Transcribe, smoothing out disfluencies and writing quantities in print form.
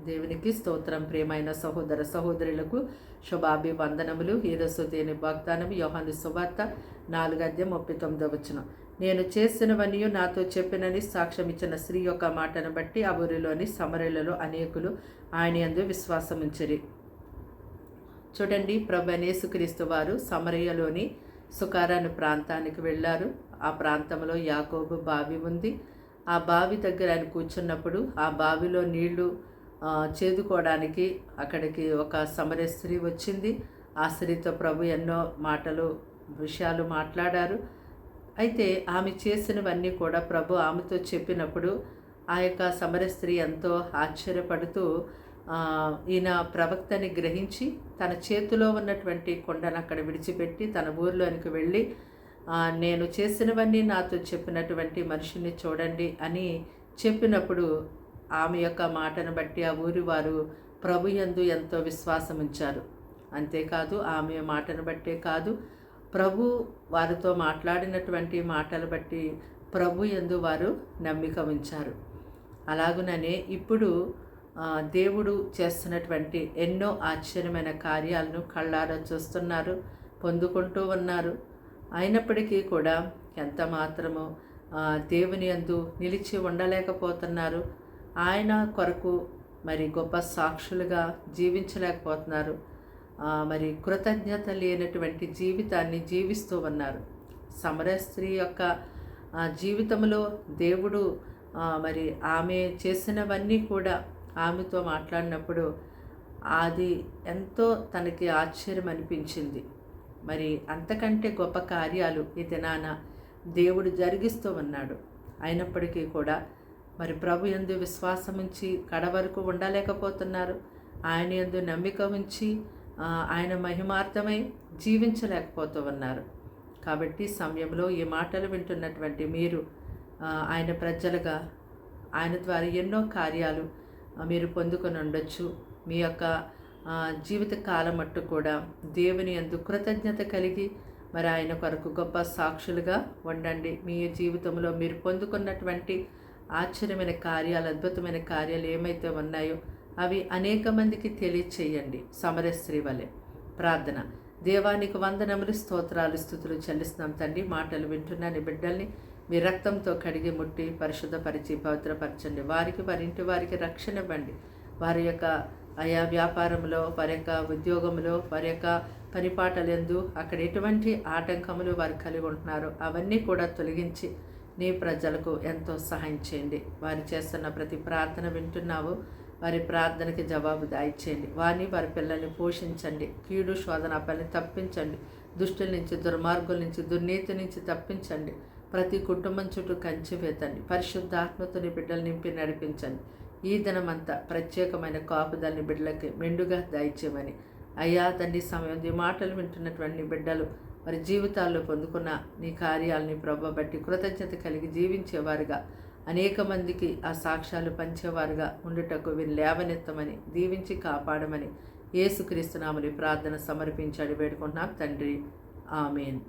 దేవునికి స్తోత్రం. ప్రియమైన సహోదర సహోదరులకు శుభాభివందనములు. ఈరోజు దేని వాగ్దానం యోహాను సువార్త 4:39. నేను చేసినవన్నీ నాతో చెప్పినని సాక్ష్యం ఇచ్చిన స్త్రీ యొక్క మాటను బట్టి ఆ ఊరిలోని సమరయులలో అనేకులు ఆయన యందు విశ్వాసముంచిరి. చూడండి, ప్రభు యేసుక్రీస్తు వారు సమరయలోని సుకారాను ప్రాంతానికి వెళ్ళారు. ఆ ప్రాంతంలో యాకోబు బావి ఉంది. ఆ బావి దగ్గర ఆయన కూర్చున్నప్పుడు ఆ బావిలో నీళ్లు చేదుకోవడానికి అక్కడికి ఒక సమరయ స్త్రీ వచ్చింది. ఆ స్త్రీతో ప్రభు ఎన్నో విషయాలు మాట్లాడారు. అయితే ఆమె చేసినవన్నీ కూడా ప్రభు ఆమెతో చెప్పినప్పుడు ఆ యొక్క సమరయ స్త్రీ ఎంతో ఆశ్చర్యపడుతూ ఈయన ప్రవక్తని గ్రహించి తన చేతిలో ఉన్నటువంటి కొండను అక్కడ విడిచిపెట్టి తన ఊరిలోనికి వెళ్ళి నేను చేసినవన్నీ నాతో చెప్పినటువంటి మనిషిని చూడండి అని చెప్పినప్పుడు ఆమె యొక్క మాటను బట్టి ఆ ఊరి వారు ప్రభు యందు ఎంతో విశ్వాసం ఉంచారు. అంతేకాదు ఆమె మాటను బట్టే కాదు, ప్రభు వారితో మాట్లాడినటువంటి మాటలు బట్టి ప్రభు యందు వారు నమ్మిక ఉంచారు. అలాగుననే ఇప్పుడు దేవుడు చేస్తున్నటువంటి ఎన్నో ఆశ్చర్యమైన కార్యాలను కళ్ళారా చూస్తున్నారు, పొందుకుంటూ ఉన్నారు. అయినప్పటికీ కూడా ఎంత మాత్రమో దేవుని యందు నిలిచి ఉండలేకపోతున్నారు. ఆయన కొరకు మరి గొప్ప సాక్షులుగా జీవించలేకపోతున్నారు. మరి కృతజ్ఞత లేనటువంటి జీవితాన్ని జీవిస్తూ ఉన్నారు. సమరయ స్త్రీ యొక్క జీవితంలో దేవుడు మరి ఆమె చేసినవన్నీ కూడా ఆమెతో మాట్లాడినప్పుడు అది ఎంతో తనకి ఆశ్చర్యం అనిపించింది. మరి అంతకంటే గొప్ప కార్యాలు ఈ దినాన దేవుడు జరిగిస్తూ ఉన్నాడు. అయినప్పటికీ కూడా మరి ప్రభు యందు విశ్వాసం ఉంచి కడవరకు ఉండలేకపోతున్నారు. ఆయన యందు నమ్మిక ఉంచి ఆయన మహిమార్థమై జీవించలేకపోతూ ఉన్నారు. కాబట్టి సమయంలో ఈ మాటలు వింటున్నటువంటి మీరు ఆయన ప్రజలుగా ఆయన ద్వారా ఎన్నో కార్యాలు మీరు పొందుకొని ఉండొచ్చు. మీ యొక్క జీవిత కాలం మట్టు కూడా దేవుని యందు కృతజ్ఞత కలిగి మరి ఆయన కొరకు గొప్ప సాక్షులుగా ఉండండి. మీ జీవితంలో మీరు పొందుకున్నటువంటి ఆశ్చర్యమైన కార్యాలు, అద్భుతమైన కార్యాలు ఏమైతే ఉన్నాయో అవి అనేక మందికి తెలియచేయండి. సమరయ స్త్రీ వలె. ప్రార్థన. దేవానికి వందనములు, స్తోత్రాలు, స్తుతులు చెల్లిస్తున్నాం తండ్రి. మాటలు వింటున్న నీ బిడ్డల్ని మీ రక్తంతో కడిగి ముట్టి పరిశుద్ధపరిచి పవిత్రపరచండి. వారికి వారి ఇంటి వారికి రక్షణ ఇవ్వండి. వారి యొక్క ఆయా వ్యాపారంలో, వారి యొక్క ఉద్యోగంలో, వారి యొక్క పనిపాటలందు అక్కడ ఎటువంటి ఆటంకములు వారు కలిగి ఉంటున్నారో అవన్నీ కూడా తొలగించి నీ ప్రజలకు ఎంతో సహాయం చేయండి. వారు చేస్తున్న ప్రతి ప్రార్థన వింటున్నావు. వారి ప్రార్థనకి జవాబు దాయిచేయండి. వారిని వారి పిల్లల్ని పోషించండి. కీడు శోధన పని తప్పించండి. దుష్టుల నుంచి, దుర్మార్గుల నుంచి, దుర్నీతి నుంచి తప్పించండి. ప్రతి కుటుంబం చుట్టూ కంచి వేతండి. పరిశుద్ధాత్మతో నీ బిడ్డలు నింపి నడిపించండి. ఈ దినమంతా ప్రత్యేకమైన కాపుదల్ని బిడ్డలకి మెండుగా దయచేయమని అయ్యా తండ్రి. సమయం ఈ మాటలు వింటున్నటువంటి బిడ్డలు మరి జీవితాల్లో పొందుకున్న నీ కార్యాలని ప్రభు బట్టి కృతజ్ఞత కలిగి జీవించేవారుగా, అనేక మందికి ఆ సాక్ష్యాలు పంచేవారుగా ఉండుటకు వీరిని లేవనెత్తమని దీవించి కాపాడమని యేసుక్రీస్తు నామములో ప్రార్థన సమర్పించాడు వేడుకుంటున్నాం తండ్రి. ఆమేన్.